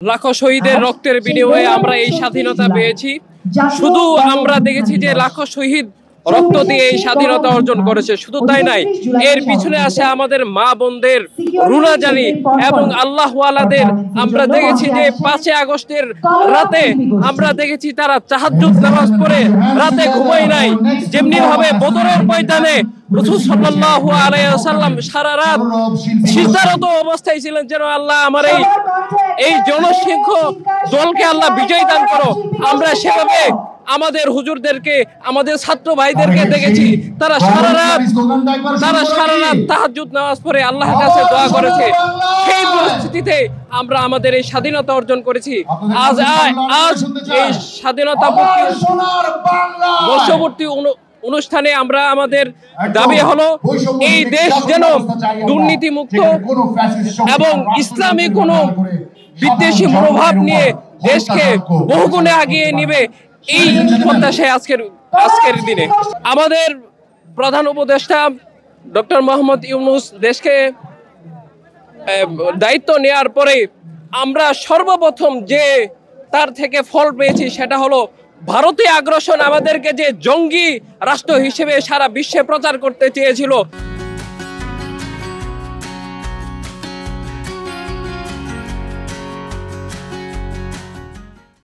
লাখো শহীদের রক্তের বিনিময়ে আমরা এই স্বাধীনতা পেয়েছি। শুধু আমরা দেখেছি যে লাখো শহীদ রক্ত দিয়ে এই স্বাধীনতা অর্জন করেছে, শুধু তাই নাই, এর পিছনে আসে আমাদের মা বোনদের রুনাজানি এবং আল্লাহওয়ালাদের। আমরা দেখেছি যে ৫ই আগস্টের রাতে আমরা দেখেছি তারা তাহাজ্জুদ নামাজ পড়ে রাতে ঘুমাই নাই। যেমনি ভাবে বদরের ময়দানে রাসূল সাল্লাল্লাহু আলাইহি ওয়াসাল্লাম সারা রাত সিজদারত অবস্থায় ছিলেন, যেন আল্লাহ আমার এই জনসংখ্য দলকে আল্লাহ বিজয় দান করো। আমরা সেভাবে আমাদের হুজুরদেরকে, আমাদের ছাত্র ভাইদেরকে দেখেছি তারা সারা রাত তাহাজ্জুদ নামাজ পড়ে আল্লাহর কাছে দোয়া করেছে। সেই পরিস্থিতিতে আমরা আমাদের এই স্বাধীনতা অর্জন করেছি। আজ এই স্বাধীনতা বর্ষবর্তী অনুষ্ঠানে আমরা আমাদের দাবি হলো এই দেশ যেন দুর্নীতিমুক্ত এবং ইসলামী কোনো বিদ্বেষী মনোভাব নিয়ে দেশকে বহুগুণে এগিয়ে নিবে, এই প্রত্যাশায় আজকের দিনে আমাদের প্রধান উপদেষ্টা ডক্টর মোহাম্মদ ইউনূস দেশকে দায়িত্ব নেওয়ার পরে আমরা সর্বপ্রথম যে তার থেকে ফল পেয়েছি সেটা হলো ভারতীয় আগ্রাসন আমাদেরকে যে জঙ্গি রাষ্ট্র হিসেবে সারা বিশ্বে প্রচার করতে চেয়েছিল,